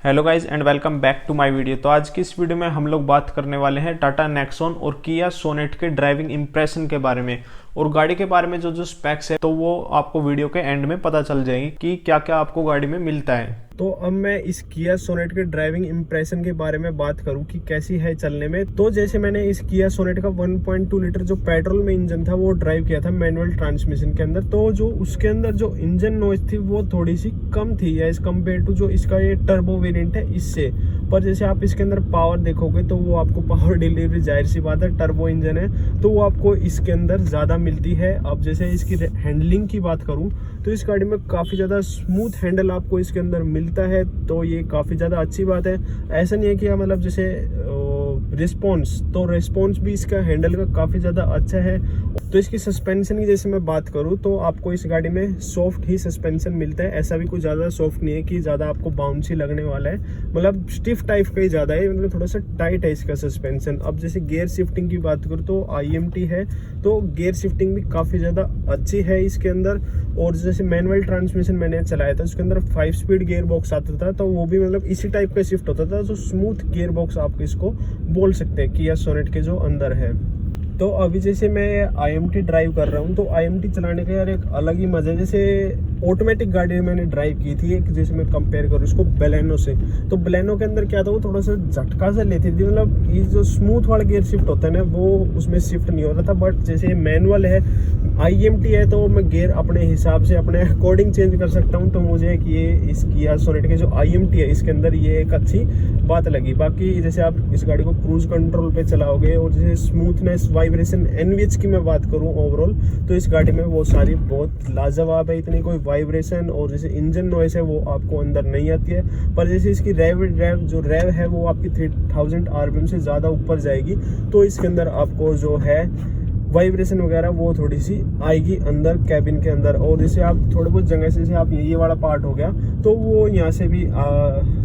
Hello guys and welcome back to my video. तो आज की इस वीडियो में हम लोग बात करने वाले हैं टाटा नेक्सॉन और किया सोनेट के ड्राइविंग इंप्रेशन के बारे में और गाड़ी के बारे में जो स्पेक्स है तो वो आपको वीडियो के एंड में पता चल जाएगी कि क्या क्या आपको गाड़ी में मिलता है। तो अब मैं इस किया सोनेट के ड्राइविंग इंप्रेशन के बारे में बात करूं कि कैसी है चलने में। तो जैसे मैंने इस किया सोनेट का 1.2 लीटर जो पेट्रोल में इंजन था वो ड्राइव किया था मैनुअल ट्रांसमिशन के अंदर, तो जो उसके अंदर जो इंजन नॉइज थी वो थोड़ी सी कम थी एज कम्पेयर टू जो इसका ये टर्बो वेरिएंट है इससे। पर जैसे आप इसके अंदर पावर देखोगे तो वो आपको पावर डिलीवरी, जाहिर सी बात है टर्बो इंजन है तो वो आपको इसके अंदर ज़्यादा मिलती है। अब जैसे इसकी हैंडलिंग की बात करूँ तो इस गाड़ी में काफ़ी ज़्यादा स्मूथ हैंडल आपको इसके अंदर मिलता है, तो ये काफ़ी ज़्यादा अच्छी बात है। ऐसा नहीं है कि मतलब जैसे रिस्पॉन्स भी इसका हैंडल का काफ़ी ज़्यादा अच्छा है। तो इसकी सस्पेंशन की जैसे मैं बात करूँ तो आपको इस गाड़ी में सॉफ्ट ही सस्पेंशन मिलता है, ऐसा भी कुछ ज़्यादा सॉफ्ट नहीं है कि ज़्यादा आपको बाउंसी लगने वाला है, मतलब स्टिफ टाइप का ही ज़्यादा है, मतलब थोड़ा सा टाइट है इसका सस्पेंशन। अब जैसे गियर शिफ्टिंग की बात करूँ तो IMT है तो गियर शिफ्टिंग भी काफ़ी ज़्यादा अच्छी है इसके अंदर। और जैसे मैनुअल ट्रांसमिशन मैंने चलाया था उसके अंदर 5 स्पीड गियर बॉक्स आता था तो वो भी मतलब इसी टाइप का शिफ्ट होता था, तो स्मूथ गियर बॉक्स आप इसको बोल सकते हैं किया सोनेट के जो अंदर है। तो अभी जैसे मैं IMT ड्राइव कर रहा हूँ तो IMT चलाने का यार एक अलग ही मज़ा है। जैसे ऑटोमेटिक गाड़ी मैंने ड्राइव की थी एक, जैसे मैं कंपेयर करूँ इसको बेलेनो से, तो बेलेनो के अंदर क्या था वो थोड़ा सा झटका सा लेती थी, मतलब ये जो स्मूथ वाला गियर शिफ्ट होता है ना वो उसमें शिफ्ट नहीं हो रहा था। बट जैसे मैनुअल है IMT है तो मैं गियर अपने हिसाब से अपने अकॉर्डिंग चेंज कर सकता हूँ, तो मुझे एक ये इस किया सोनेट के जो IMT है इसके अंदर ये एक अच्छी बात लगी। बाकी जैसे आप इस गाड़ी को क्रूज कंट्रोल पे चलाओगे और जैसे स्मूथनेस, वाइब्रेशन, NVH की मैं बात करूँ ओवरऑल तो इस गाड़ी में वो सारी बहुत लाजवाब है, इतनी कोई वाइब्रेशन और जैसे इंजन नॉइस है वो आपको अंदर नहीं आती है। पर जैसे इसकी रेव है वो आपकी 3000 RPM से ज़्यादा ऊपर जाएगी तो इसके अंदर आपको जो है वाइब्रेशन वगैरह वो थोड़ी सी आएगी अंदर कैबिन के अंदर। और जैसे आप थोड़े बहुत जगह से जैसे आप ये वाला पार्ट हो गया तो वो यहाँ से भी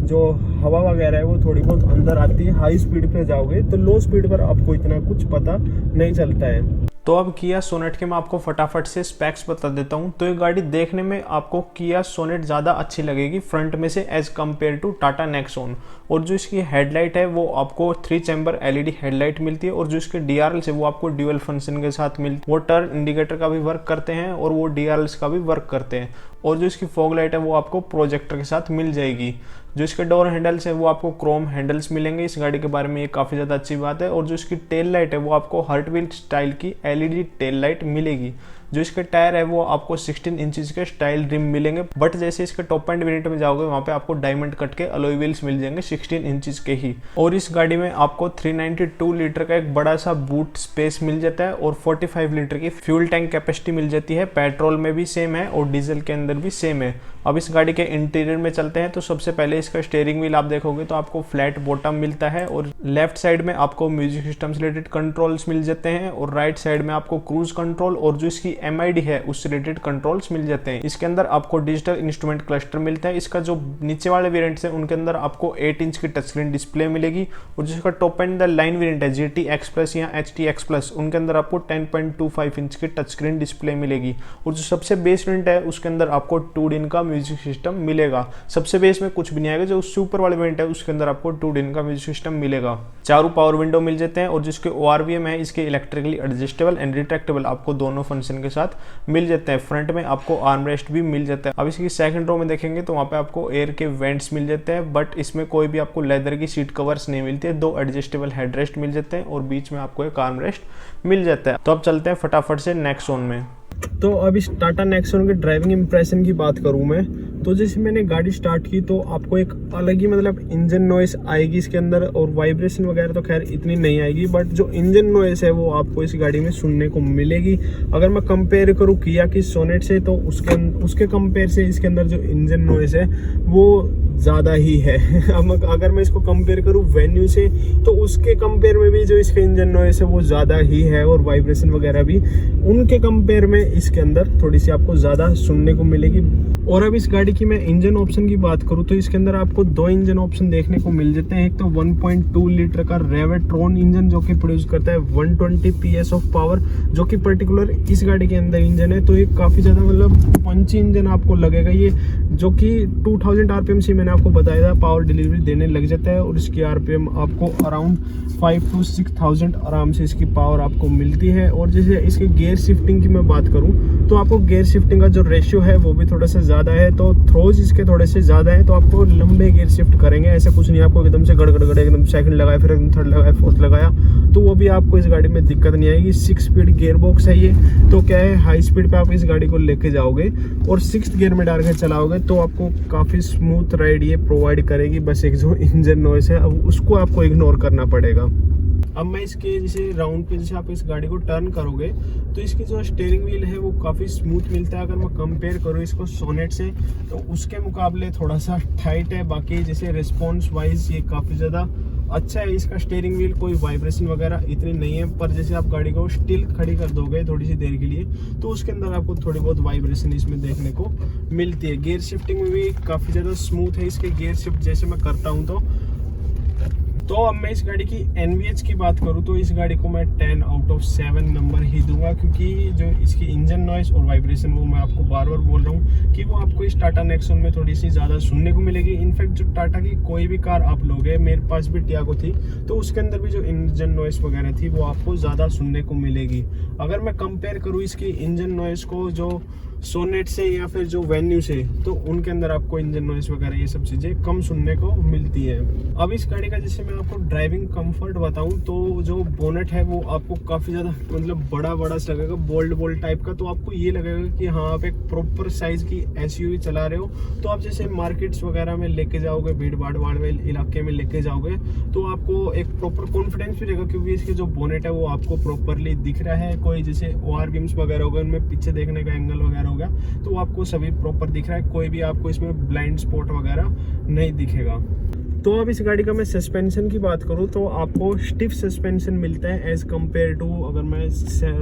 जो हवा वगैरह है वो थोड़ी बहुत अंदर आती है। हाई स्पीड पे जाओगे तो लो स्पीड पर आपको इतना कुछ पता नहीं चलता है। तो अब किया सोनेट के मैं आपको फटाफट से स्पेक्स बता देता हूँ। तो ये गाड़ी देखने में आपको किया सोनेट ज़्यादा अच्छी लगेगी फ्रंट में से as compare to Tata Nexon. और जो इसकी हेडलाइट है वो आपको 3 चैम्बर LED हेडलाइट मिलती है और जो इसके DRLs है वो आपको ड्यूअल फंक्शन के साथ मिलती है, वो टर्न इंडिकेटर का भी वर्क करते हैं और वो DRLs का भी वर्क करते हैं। और जो इसकी फॉग लाइट है वो आपको प्रोजेक्टर के साथ मिल जाएगी। जो इसके डोर हैंडल्स है वो आपको क्रोम हैंडल्स मिलेंगे, इस गाड़ी के बारे में ये काफ़ी ज़्यादा अच्छी बात है। और जो इसकी टेल लाइट है वो आपको हर्ट व्हील स्टाइल की LED टेल लाइट मिलेगी। जो इसके टायर है वो आपको 16 इंचेस के स्टाइल रिम मिलेंगे, बट जैसे इसके टॉप एंड वेरिएंट में जाओगे वहाँ पे आपको डायमंड कट के अलॉय व्हील्स मिल जाएंगे 16 इंचेस के ही। और इस गाड़ी में आपको 392 लीटर का एक बड़ा सा बूट स्पेस मिल जाता है और 45 लीटर की फ्यूल टैंक कैपेसिटी मिल जाती है। पेट्रोल में भी सेम है और डीजल के अंदर भी सेम है। अब इस गाड़ी के इंटीरियर में चलते हैं तो सबसे पहले इसका स्टीयरिंग व्हील आप देखोगे तो आपको फ्लैट बॉटम मिलता है और लेफ्ट साइड में आपको म्यूजिक सिस्टम से रिलेटेड कंट्रोल्स मिल जाते हैं और राइट साइड में आपको क्रूज कंट्रोल और जो इसकी MID है उससे रिलेटेड कंट्रोल्स मिल जाते हैं। इसके अंदर आपको डिजिटल इंस्ट्रूमेंट क्लस्टर मिलता है। इसका जो नीचे वाले वेरिएंट्स है उनके अंदर आपको 8 इंच की टच स्क्रीन डिस्प्ले मिलेगी और जिसका top and the line variant है GT X+ या HT X+, उनके अंदर आपको 10.25 इंच की टच स्क्रीन डिस्प्ले मिलेगी। और जो सबसे बेस वेरिएंट है उसके अंदर आपको 2 DIN का म्यूजिक सिस्टम मिलेगा। सबसे बेस में कुछ भी नहीं आएगा, जो उससे ऊपर वाले वेरिएंट है उसके अंदर आपको 2 DIN का म्यूजिक सिस्टम मिलेगा। चारों पावर विंडो मिल जाते हैं और जिसके ORVM है इसके इलेक्ट्रिकली एडजस्टेबल एंड रिट्रैक्टेबल आपको दोनों फंक्शन के साथ मिल जाते हैं। फ्रंट में आपको आर्मरेस्ट भी मिल जाता है। अब इसकी सेकंड रो में देखेंगे तो वहाँ पे आपको एयर के वेंट्स मिल जाते हैं, बट इसमें कोई भी आपको लेदर की सीट कवर्स नहीं मिलती है। 2 एडजस्टेबल हेडरेस्ट मिल जाते हैं और बीच में आपको एक आर्मरेस्ट मिल जाता है। तो अब चलते हैं फटाफट से नेक्सॉन में। तो अब इस टाटा नेक्सॉन के ड्राइविंग इंप्रेशन की बात करूं मैं तो जैसे मैंने गाड़ी स्टार्ट की तो आपको एक अलग ही मतलब इंजन नॉइस आएगी इसके अंदर और वाइब्रेशन वगैरह तो खैर इतनी नहीं आएगी, बट जो इंजन नॉइस है वो आपको इस गाड़ी में सुनने को मिलेगी। अगर मैं कंपेयर करूं किया की सोनेट से तो उसके कंपेयर से इसके अंदर जो इंजन नॉइस है वो ज़्यादा ही है। अब अगर मैं इसको कंपेयर करूं वेन्यू से तो उसके कंपेयर में भी जो इसका इंजन नॉइस है वो ज़्यादा ही है और वाइब्रेशन वगैरह भी उनके कंपेयर में इसके अंदर थोड़ी सी आपको ज़्यादा सुनने को मिलेगी। और अब इस गाड़ी की मैं इंजन ऑप्शन की बात करूं तो इसके अंदर आपको 2 इंजन ऑप्शन देखने को मिल जाते हैं। एक तो 1.2 लीटर का रेवेट्रॉन इंजन जो कि प्रोड्यूस करता है 120 PS ऑफ पावर, जो कि पर्टिकुलर इस गाड़ी के अंदर इंजन है। तो ये काफ़ी ज़्यादा मतलब पंची इंजन आपको लगेगा ये, जो कि 2000 RPM से मैंने मैंने आपको बताया था पावर डिलीवरी देने लग जाता है और इसकी आरपीएम आपको अराउंड 5 to 6,000 आराम से इसकी पावर आपको मिलती है। और जैसे इसके गियर शिफ्टिंग की मैं बात करूं तो आपको गियर शिफ्टिंग का जो रेशियो है वो भी थोड़ा सा ज़्यादा है, तो थ्रोज इसके थोड़े से ज़्यादा है, तो आपको लंबे गियर शिफ्ट करेंगे। ऐसा कुछ नहीं आपको एकदम से गड़ एकदम सेकंड लगाया फिर एकदम थर्ड लगाया फोर्थ लगाया, तो वो भी आपको इस गाड़ी में दिक्कत नहीं आएगी। 6 स्पीड गियर बॉक्स है ये, तो क्या है हाई स्पीड पे आप इस गाड़ी को लेके जाओगे और 6th गियर में डाल के चलाओगे तो आपको काफ़ी स्मूथ राइड ये प्रोवाइड करेगी। बस एक जो इंजन नॉइस है अब उसको आपको इग्नोर करना पड़ेगा। अब मैं इसके जैसे राउंड पे जैसे आप इस गाड़ी को टर्न करोगे तो इसकी जो स्टीयरिंग व्हील है वो काफ़ी स्मूथ मिलता है। अगर मैं कंपेयर करूँ इसको सोनेट से तो उसके मुकाबले थोड़ा सा टाइट है। बाकी जैसे रिस्पॉन्स वाइज ये काफ़ी ज़्यादा अच्छा है। इसका स्टीयरिंग व्हील कोई वाइब्रेशन वगैरह इतनी नहीं है, पर जैसे आप गाड़ी को स्टिल खड़ी कर दोगे थोड़ी सी देर के लिए तो उसके अंदर आपको थोड़ी बहुत वाइब्रेशन इसमें देखने को मिलती है। गियर शिफ्टिंग में भी काफ़ी ज़्यादा स्मूथ है इसके गियर शिफ्ट जैसे मैं करता हूँ तो अब मैं इस गाड़ी की NVH की बात करूं तो इस गाड़ी को मैं 10 out of 7 नंबर ही दूंगा, क्योंकि जो इसकी इंजन नॉइस और वाइब्रेशन वो मैं आपको बार बार बोल रहा हूं कि वो आपको इस टाटा नेक्सॉन में थोड़ी सी ज़्यादा सुनने को मिलेगी। इनफैक्ट जो टाटा की कोई भी कार आप लोगे, मेरे पास भी टियागो थी तो उसके अंदर भी जो इंजन नॉइस वगैरह थी वो आपको ज़्यादा सुनने को मिलेगी। अगर मैं कंपेयर करूँ इसकी इंजन नॉइस को जो सोनेट से या फिर जो वेन्यू से, तो उनके अंदर आपको इंजन नॉइस वगैरह ये सब चीज़ें कम सुनने को मिलती है। अब इस गाड़ी का जैसे मैं आपको ड्राइविंग कंफर्ट बताऊं तो जो बोनेट है वो आपको काफ़ी ज़्यादा मतलब बड़ा सा लगेगा, बोल्ड टाइप का, तो आपको ये लगेगा कि हाँ आप एक प्रॉपर साइज़ की SUV चला रहे हो। तो आप जैसे मार्केट्स वगैरह में लेके जाओगे, भीड़ भाड़ वाले इलाके में लेके जाओगे तो आपको एक प्रॉपर कॉन्फिडेंस भी रहेगा, क्योंकि इसकी जो बोनेट है वो आपको प्रॉपरली दिख रहा है। कोई जैसे OR बीम्स वगैरह हो गए उनमें पीछे देखने का एंगल वगैरह हो गया तो आपको सभी प्रॉपर दिख रहा है, कोई भी आपको इसमें ब्लाइंड स्पॉट वगैरह नहीं दिखेगा। तो अब इस गाड़ी का मैं सस्पेंशन की बात करूं तो आपको स्टिफ सस्पेंशन मिलता है एज कम्पेयर टू, अगर मैं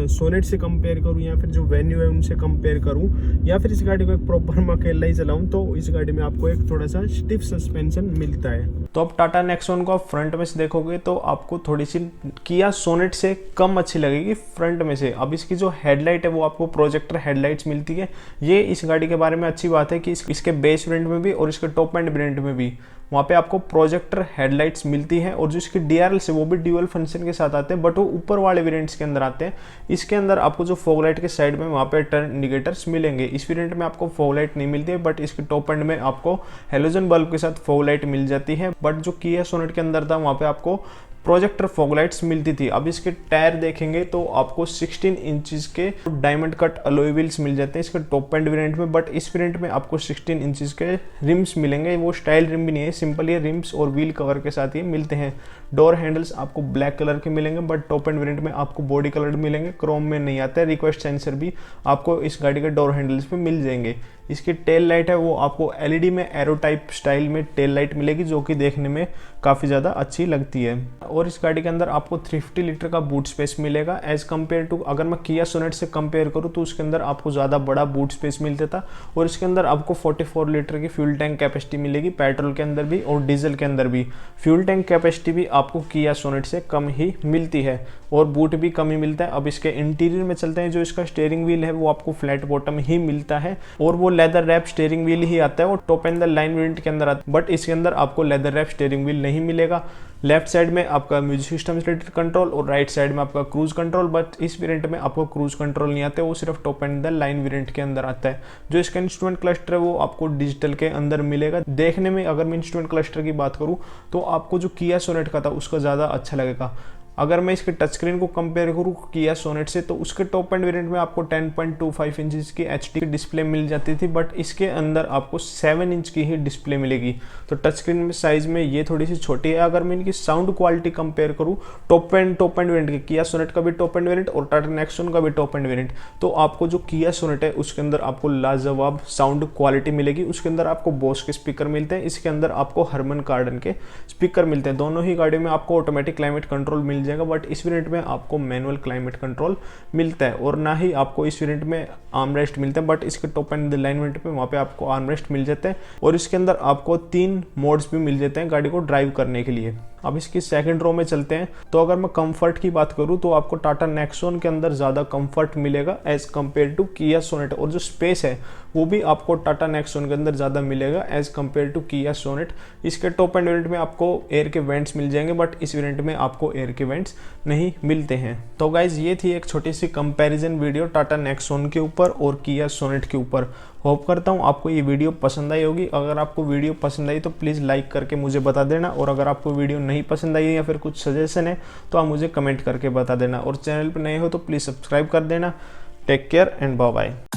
सोनेट से कंपेयर करूं या फिर जो वेन्यू है उनसे कंपेयर करूं या फिर इस गाड़ी को एक प्रॉपर मैं अकेला ही चलाऊं तो इस गाड़ी में आपको एक थोड़ा सा स्टिफ सस्पेंशन मिलता है। तो अब टाटा नेक्सॉन को आप फ्रंट में से देखोगे तो आपको थोड़ी सी किया सोनेट से कम अच्छी लगेगी फ्रंट में से। अब इसकी जो हेडलाइट है वो आपको प्रोजेक्टर हेडलाइट्स मिलती है। ये इस गाड़ी के बारे में अच्छी बात है कि इसके बेस वेरिएंट में भी और इसके टॉप एंड वेरिएंट में भी वहाँ पे आपको प्रोजेक्टर हेडलाइट्स मिलती हैं। और जो इसकी DRL से वो भी ड्यूअल फंक्शन के साथ आते हैं, बट वो ऊपर वाले वेरिएंट्स के अंदर आते हैं। इसके अंदर आपको जो फॉग लाइट के साइड में वहाँ पे टर्न इंडिकेटर्स मिलेंगे। इस वेरिएंट में आपको फॉग लाइट नहीं मिलती है, बट इसके टॉप एंड में आपको हेलोजन बल्ब के साथ फॉग लाइट मिल जाती है। बट जो किया सोनेट के अंदर था वहाँ पे आपको प्रोजेक्टर फॉग लाइट्स मिलती थी। अब इसके टायर देखेंगे तो आपको 16 इंचेस के डायमंड कट अलॉय व्हील्स मिल जाते हैं इसके टॉप एंड वेरिएंट में, बट इस वेरिएंट में आपको 16 इंचेस के रिम्स मिलेंगे। वो स्टाइल रिम भी नहीं है, सिंपल ये रिम्स और व्हील कवर के साथ ही मिलते हैं। डोर हैंडल्स आपको ब्लैक कलर के मिलेंगे, बट टॉप एंड वेरिएंट में आपको बॉडी कलर मिलेंगे, क्रोम में नहीं आता है। रिक्वेस्ट सेंसर भी आपको इस गाड़ी के डोर हैंडल्स पे मिल जाएंगे। इसकी टेल लाइट है वो आपको LED में एरो टाइप स्टाइल में टेल लाइट मिलेगी, जो कि देखने में काफ़ी ज़्यादा अच्छी लगती है। और इस गाड़ी के अंदर आपको 350 लीटर का बूट स्पेस मिलेगा एज कम्पेयर टू, अगर मैं किया सोनेट से कंपेयर करूँ तो उसके अंदर आपको ज़्यादा बड़ा बूट स्पेस मिलता था। और इसके अंदर आपको 44 लीटर की फ्यूल टैंक कैपेसिटी मिलेगी, पेट्रोल के अंदर भी और डीजल के अंदर भी। फ्यूल टैंक कैपेसिटी भी आपको किया सोनेट से कम ही मिलती है और बूट भी कम ही मिलता है। अब इसके इंटीरियर में चलते हैं। जो इसका स्टीयरिंग व्हील है वो आपको फ्लैट बॉटम ही मिलता है और वो लेदर रैप स्टीयरिंग व्हील ही आता है। वो top and the line variant के अंदर आता है, बट इसके अंदर आपको लेदर रैप स्टीयरिंग व्हील नहीं मिलेगा। लेफ्ट साइड में आपका म्यूजिक सिस्टम रिलेटेड कंट्रोल और राइट साइड में आपका क्रूज कंट्रोल, बट इस वेरिएंट में आपको क्रूज कंट्रोल नहीं आता है, वो सिर्फ top and the line variant के अंदर आता है। जो इसका इंस्ट्रूमेंट क्लस्टर है वो आपको डिजिटल के अंदर मिलेगा। देखने में अगर मैं इंस्ट्रूमेंट क्लस्टर की बात करूँ तो आपको जो किया सोनेट का था उसका ज़्यादा अच्छा लगेगा। अगर मैं इसके टच स्क्रीन को कंपेयर करूँ किया सोनेट से तो उसके टॉप एंड वेरिएंट में आपको 10.25 इंच की HD डिस्प्ले मिल जाती थी, बट इसके अंदर आपको 7 इंच की ही डिस्प्ले मिलेगी। तो टच स्क्रीन में साइज में ये थोड़ी सी छोटी है। अगर मैं इनकी साउंड क्वालिटी कंपेयर करूँ टॉप एंड वेरिएंट की, किया सोनेट का भी टॉप एंड वेरिएंट और टाटा नेक्सॉन का भी टॉप एंड वेरिएंट, तो आपको जो किया सोनेट है उसके अंदर आपको लाजवाब साउंड क्वालिटी मिलेगी। उसके अंदर आपको बोस के स्पीकर मिलते हैं, इसके अंदर आपको हरमन कार्डन के स्पीकर मिलते हैं। दोनों ही गाड़ियों में आपको ऑटोमेटिक क्लाइमेट कंट्रोल मिल जाएगा, बट इस वेरिएंट में आपको मैनुअल क्लाइमेट कंट्रोल मिलता है और ना ही आपको इस वेरिएंट में आर्मरेस्ट मिलता है। बट इसके टॉप एंड लाइन वेरिएंट पे वहाँ पे आपको आर्मरेस्ट मिल जाता है और इसके अंदर आपको 3 मोड्स भी मिल जाते हैं गाड़ी को ड्राइव करने के लिए। अब इसकी सेकंड रो में चलते हैं। तो अगर मैं कंफर्ट की बात करूं तो आपको टाटा नेक्सॉन के अंदर ज़्यादा कंफर्ट मिलेगा एज कम्पेयर टू किया सोनेट, और जो स्पेस है वो भी आपको टाटा नेक्सॉन के अंदर ज़्यादा मिलेगा एज कम्पेयर टू किया सोनेट। इसके टॉप एंड वेरिएंट में आपको एयर के वेंट्स मिल जाएंगे, बट इस वेरिएंट में आपको एयर के वेंट्स नहीं मिलते हैं। तो गाइज ये थी एक छोटी सी कंपैरिजन वीडियो टाटा नेक्सॉन के ऊपर और किया सोनेट के ऊपर। होप करता हूँ आपको ये वीडियो पसंद आई होगी। अगर आपको वीडियो पसंद आई तो प्लीज़ लाइक करके मुझे बता देना, और अगर आपको वीडियो नहीं पसंद आई या फिर कुछ सजेशन है तो आप मुझे कमेंट करके बता देना, और चैनल पर नए हो तो प्लीज़ सब्सक्राइब कर देना। Take care and bye bye.